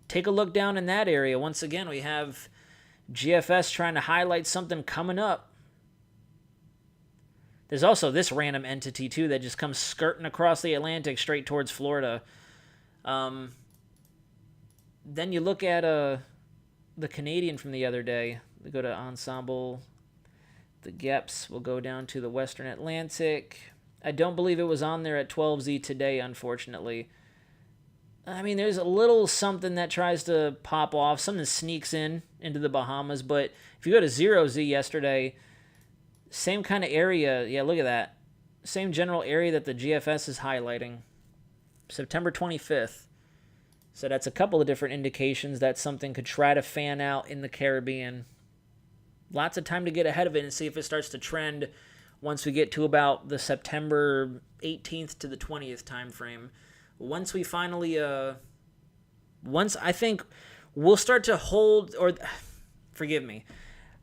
Take a look down in that area. Once again, we have GFS trying to highlight something coming up. There's also this random entity, too, that just comes skirting across the Atlantic straight towards Florida. Then you look at the Canadian from the other day. We go to ensemble. The GEPS will go down to the Western Atlantic. I don't believe it was on there at 12Z today, unfortunately. I mean, there's a little something that tries to pop off. Something sneaks into the Bahamas. But if you go to 0Z yesterday, same kind of area. Yeah, look at that. Same general area that the GFS is highlighting. September 25th. So that's a couple of different indications that something could try to fan out in the Caribbean. Lots of time to get ahead of it and see if it starts to trend once we get to about the September 18th to the 20th time frame. Once we finally, once I think we'll start to hold, or forgive me,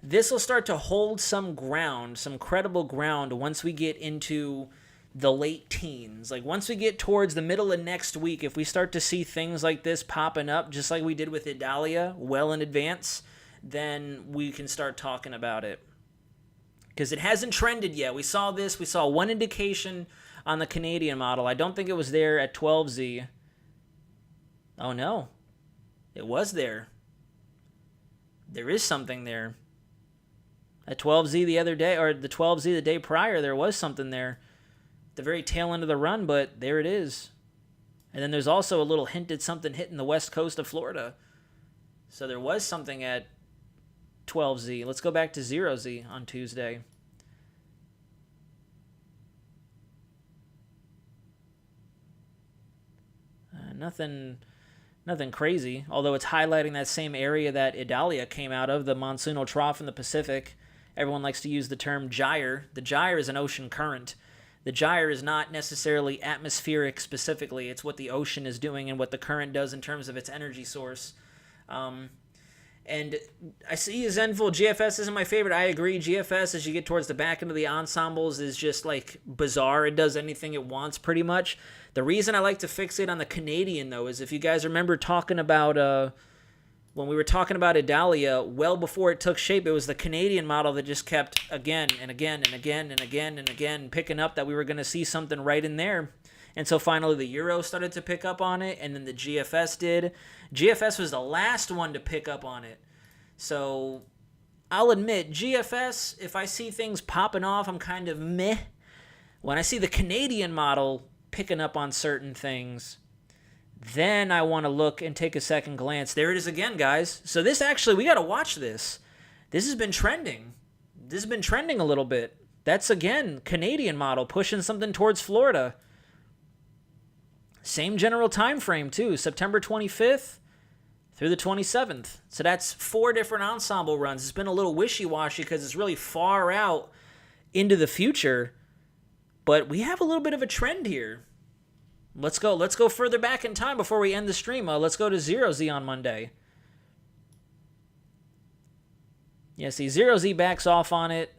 this will start to hold some ground, some credible ground once we get into the late teens. Like once we get towards the middle of next week, if we start to see things like this popping up, just like we did with Idalia well in advance, then we can start talking about it. Because it hasn't trended yet. We saw one indication on the Canadian model. I don't think it was there at 12Z. Oh no, it was there. There is something there. At 12Z the other day, or the 12Z the day prior, there was something there. At the very tail end of the run, but there it is. And then there's also a little hinted something hitting the west coast of Florida. So there was something at 12Z. Let's go back to 0Z on Tuesday. Nothing crazy, although it's highlighting that same area that Idalia came out of, the monsoonal trough in the Pacific. Everyone likes to use the term gyre. The gyre is an ocean current. The gyre is not necessarily atmospheric specifically. It's what the ocean is doing and what the current does in terms of its energy source. And I see Zenful, GFS isn't my favorite. I agree. GFS, as you get towards the back end of the ensembles, is just like bizarre. It does anything it wants pretty much. The reason I like to fixate on the Canadian, though, is if you guys remember talking about, when we were talking about Idalia, well before it took shape, it was the Canadian model that just kept again and again and again and again and again picking up that we were going to see something right in there. And so finally the Euro started to pick up on it, and then the GFS did. GFS was the last one to pick up on it. So I'll admit, GFS, if I see things popping off, I'm kind of meh. When I see the Canadian model picking up on certain things, then I want to look and take a second glance. There it is again, guys. So this actually, we got to watch this. This has been trending. This has been trending a little bit. That's, again, Canadian model pushing something towards Florida. Same general time frame, too. September 25th through the 27th. So that's 4 different ensemble runs. It's been a little wishy-washy because it's really far out into the future. But we have a little bit of a trend here. Let's go further back in time before we end the stream. Let's go to 0Z on Monday. Yeah, see, 0Z backs off on it.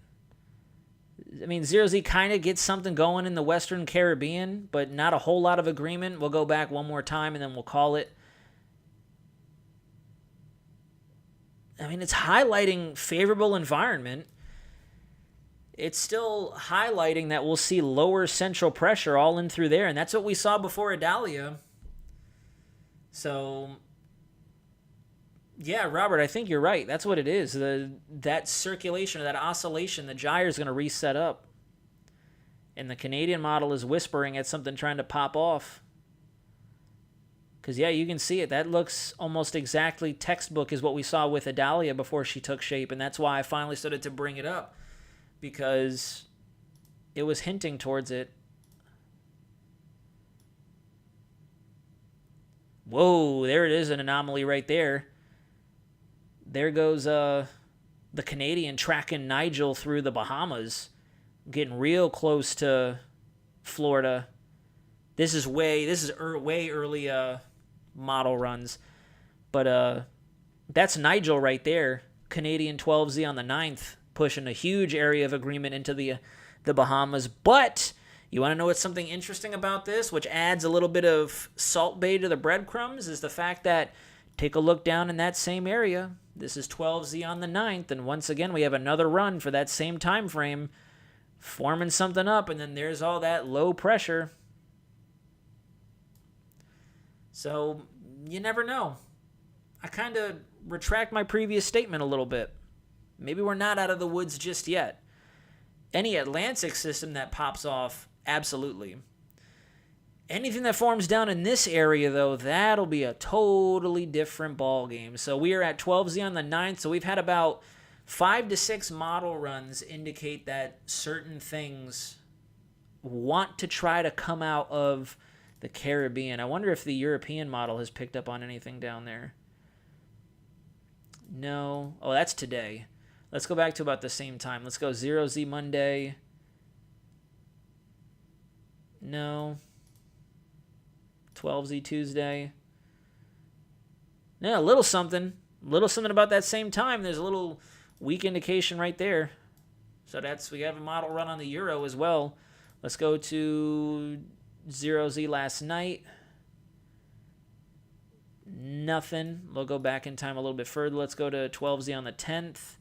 I mean, 0Z kind of gets something going in the Western Caribbean, but not a whole lot of agreement. We'll go back one more time, and then we'll call it. I mean, it's highlighting favorable environment. It's still highlighting that we'll see lower central pressure all in through there, and that's what we saw before Idalia. So, yeah, Robert, I think you're right. That's what it is. That circulation or that oscillation, the gyre is going to reset up. And the Canadian model is whispering at something trying to pop off. Because, yeah, you can see it. That looks almost exactly textbook is what we saw with Idalia before she took shape, and that's why I finally started to bring it up. Because it was hinting towards it. Whoa, there it is, an anomaly right there. There goes the Canadian tracking Nigel through the Bahamas, getting real close to Florida. This is way early model runs, but that's Nigel right there. Canadian 12Z on the 9th, pushing a huge area of agreement into the Bahamas. But you want to know what's something interesting about this, which adds a little bit of Salt Bay to the breadcrumbs, is the fact that take a look down in that same area. This is 12Z on the 9th, and once again we have another run for that same time frame, forming something up, and then there's all that low pressure. So you never know. I kind of retract my previous statement a little bit. Maybe we're not out of the woods just yet. Any Atlantic system that pops off Absolutely. Anything that forms down in this area, though, that'll be a totally different ball game. So we are at 12Z on the 9th, so we've had about 5 to 6 model runs indicate that certain things want to try to come out of the Caribbean. I wonder if the European model has picked up on anything down there. No. Oh, that's today. Let's go back to about the same time. Let's go 0Z Monday. No. 12Z Tuesday. Yeah, a little something. A little something about that same time. There's a little weak indication right there. So we have a model run on the Euro as well. Let's go to 0Z last night. Nothing. We'll go back in time a little bit further. Let's go to 12Z on the 10th.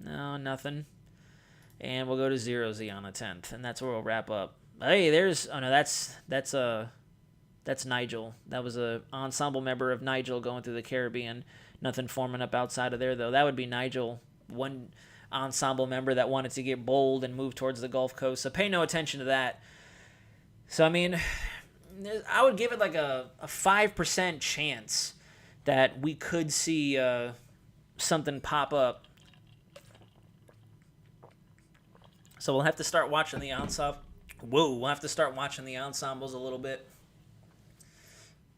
No, nothing. And we'll go to 0Z on the 10th, and that's where we'll wrap up. Hey, that's Nigel. That was a ensemble member of Nigel going through the Caribbean. Nothing forming up outside of there, though. That would be Nigel, one ensemble member that wanted to get bold and move towards the Gulf Coast. So pay no attention to that. So, I mean, I would give it like a 5% chance that we could see something pop up. So we'll have to start watching the ensemble. We'll have to start watching the ensembles a little bit.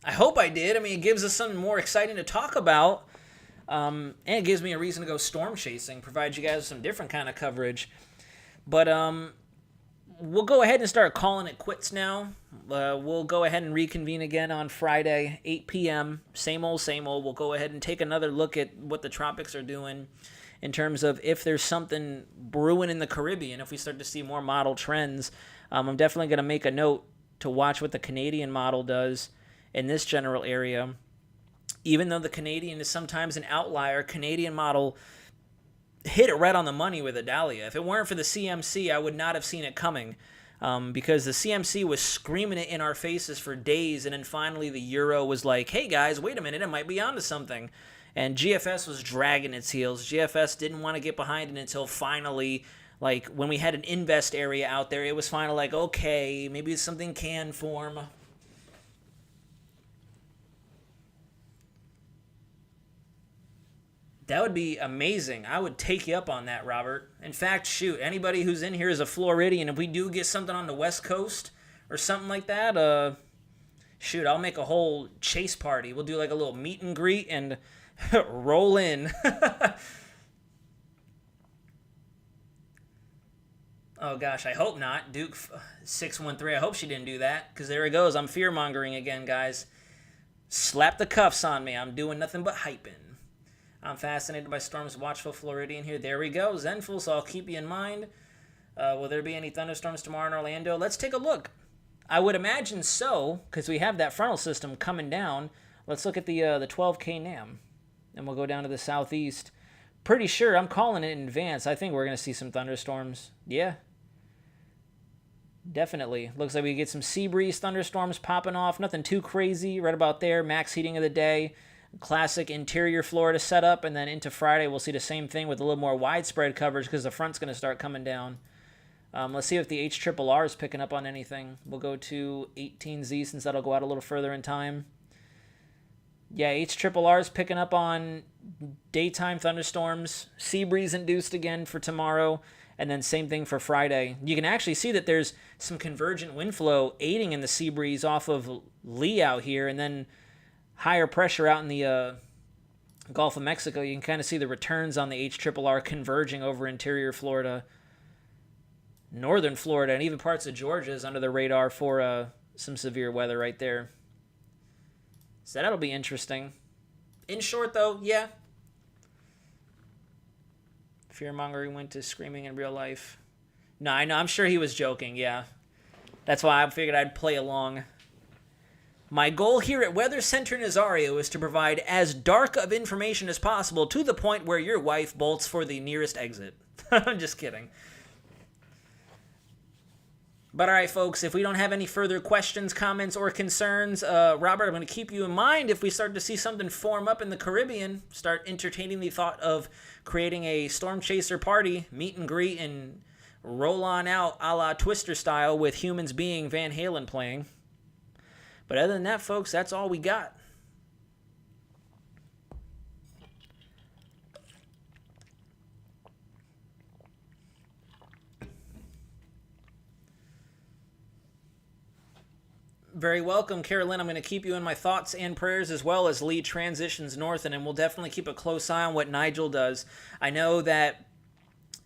I hope I did. I mean, it gives us something more exciting to talk about. And it gives me a reason to go storm chasing, provides you guys some different kind of coverage. But we'll go ahead and start calling it quits now. We'll go ahead and reconvene again on Friday, 8 p.m. Same old, same old. We'll go ahead and take another look at what the tropics are doing in terms of if there's something brewing in the Caribbean, if we start to see more model trends. I'm definitely going to make a note to watch what the Canadian model does in this general area. Even though the Canadian is sometimes an outlier, Canadian model hit it right on the money with Adalia. If it weren't for the CMC, I would not have seen it coming, because the CMC was screaming it in our faces for days, and then finally the Euro was like, hey guys, wait a minute, it might be onto something. And GFS was dragging its heels. GFS didn't want to get behind it until finally, like, when we had an invest area out there, it was finally like, okay, maybe something can form. That would be amazing. I would take you up on that, Robert. In fact, shoot, anybody who's in here is a Floridian. If we do get something on the West Coast or something like that, shoot, I'll make a whole chase party. We'll do like a little meet and greet and roll in. Oh, gosh, I hope not. Duke 613, I hope she didn't do that, because there it goes. I'm fear-mongering again, guys. Slap the cuffs on me. I'm doing nothing but hyping. I'm fascinated by Storm's watchful Floridian here. There we go. Zenful, so I'll keep you in mind. Will there be any thunderstorms tomorrow in Orlando? Let's take a look. I would imagine so, because we have that frontal system coming down. Let's look at the 12K NAM, and we'll go down to the southeast. Pretty sure, I'm calling it in advance. I think we're going to see some thunderstorms. Yeah. Definitely. Looks like we get some sea breeze thunderstorms popping off. Nothing too crazy. Right about there. Max heating of the day. Classic interior Florida setup. And then into Friday, we'll see the same thing with a little more widespread coverage because the front's going to start coming down. Let's see if the HRRR is picking up on anything. We'll go to 18Z since that'll go out a little further in time. Yeah, HRRR is picking up on daytime thunderstorms. Sea breeze induced again for tomorrow. And then same thing for Friday. You can actually see that there's some convergent wind flow aiding in the sea breeze off of Lee out here, and then higher pressure out in the Gulf of Mexico. You can kind of see the returns on the HRRR converging over interior Florida, northern Florida, and even parts of Georgia is under the radar for some severe weather right there. So that'll be interesting. In short, though, yeah. Fearmongering went to screaming in real life. No, I know. I'm sure he was joking, yeah. That's why I figured I'd play along. My goal here at Weather Center Nazario is to provide as dark of information as possible to the point where your wife bolts for the nearest exit. I'm just kidding. But all right, folks, if we don't have any further questions, comments, or concerns, Robert, I'm going to keep you in mind if we start to see something form up in the Caribbean, start entertaining the thought of creating a storm chaser party, meet and greet, and roll on out a la Twister style with Humans Being Van Halen playing. But other than that, folks, that's all we got. Very welcome, Carolyn. I'm going to keep you in my thoughts and prayers as well as Lee transitions north, and we'll definitely keep a close eye on what Nigel does. I know that,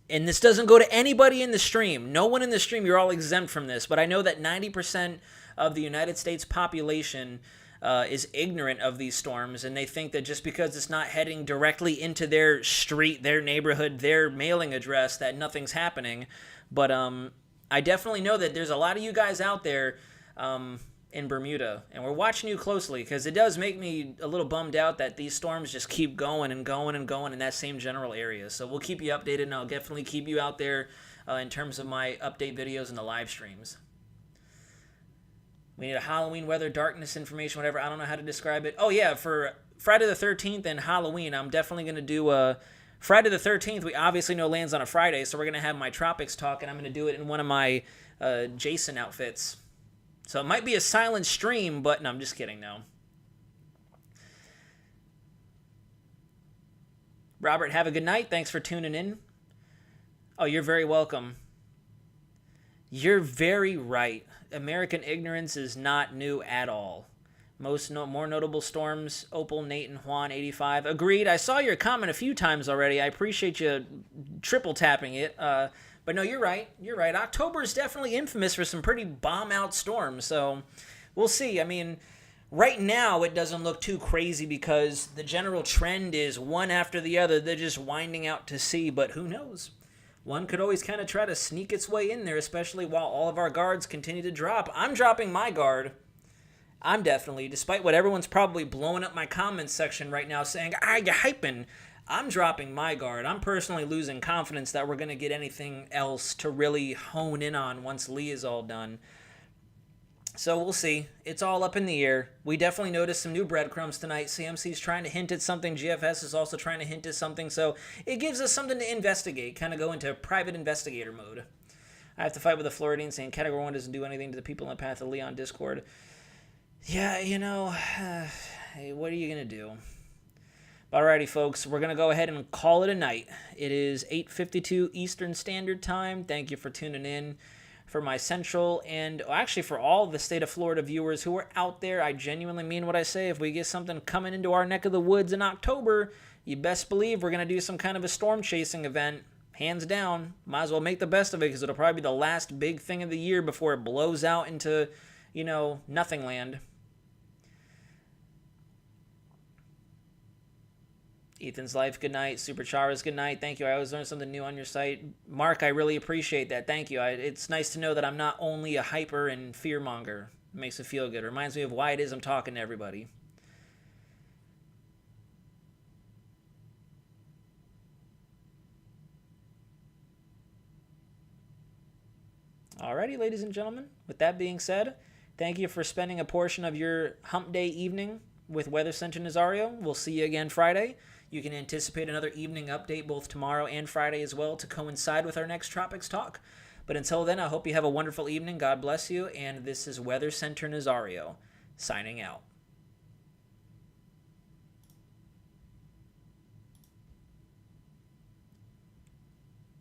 and this doesn't go to anybody in the stream. No one in the stream, you're all exempt from this, but I know that 90% of the United States population is ignorant of these storms, and they think that just because it's not heading directly into their street, their neighborhood, their mailing address, that nothing's happening. But I definitely know that there's a lot of you guys out there in Bermuda, and we're watching you closely, because it does make me a little bummed out that these storms just keep going and going and going in that same general area. So we'll keep you updated, and I'll definitely keep you out there in terms of my update videos and the live streams. We need a Halloween weather, darkness information, whatever. I don't know how to describe it. Oh yeah, for Friday the 13th and Halloween, I'm definitely going to do Friday the 13th, we obviously know lands on a Friday, so we're going to have my Tropics Talk, and I'm going to do it in one of my Jason outfits. So it might be a silent stream, but no, I'm just kidding, no. Robert, have a good night. Thanks for tuning in. Oh, you're very welcome. You're very right. American ignorance is not new at all. More notable storms, Opal, Nate, and Juan, 85. Agreed. I saw your comment a few times already. I appreciate you triple tapping it. But no, you're right. You're right. October is definitely infamous for some pretty bomb-out storms, so we'll see. I mean, right now it doesn't look too crazy because the general trend is one after the other. They're just winding out to sea, but who knows? One could always kind of try to sneak its way in there, especially while all of our guards continue to drop. I'm dropping my guard. I'm definitely, despite what everyone's probably blowing up my comments section right now saying, you're hyping, I'm dropping my guard. I'm personally losing confidence that we're going to get anything else to really hone in on once Lee is all done. So we'll see. It's all up in the air. We definitely noticed some new breadcrumbs tonight. CMC's trying to hint at something. GFS is also trying to hint at something. So it gives us something to investigate, kind of go into private investigator mode. I have to fight with the Floridian saying Category 1 doesn't do anything to the people in the path of Lee on Discord. Yeah, you know, hey, what are you going to do? Alrighty, folks, we're going to go ahead and call it a night. It is 8:52 Eastern Standard Time. Thank you for tuning in. For my central and actually for all the state of Florida viewers who are out there, I genuinely mean what I say. If we get something coming into our neck of the woods in October, you best believe we're going to do some kind of a storm chasing event. Hands down. Might as well make the best of it because it'll probably be the last big thing of the year before it blows out into, nothing land. Ethan's Life, good night. Super Charas, good night. Thank you. I always learn something new on your site. Mark, I really appreciate that. Thank you. It's nice to know that I'm not only a hyper and fearmonger. It makes it feel good. It reminds me of why it is I'm talking to everybody. Alrighty, ladies and gentlemen. With that being said, thank you for spending a portion of your hump day evening with Weather Center Nazario. We'll see you again Friday. You can anticipate another evening update both tomorrow and Friday as well to coincide with our next Tropics Talk. But until then, I hope you have a wonderful evening. God bless you. And this is Weather Center Nazario signing out.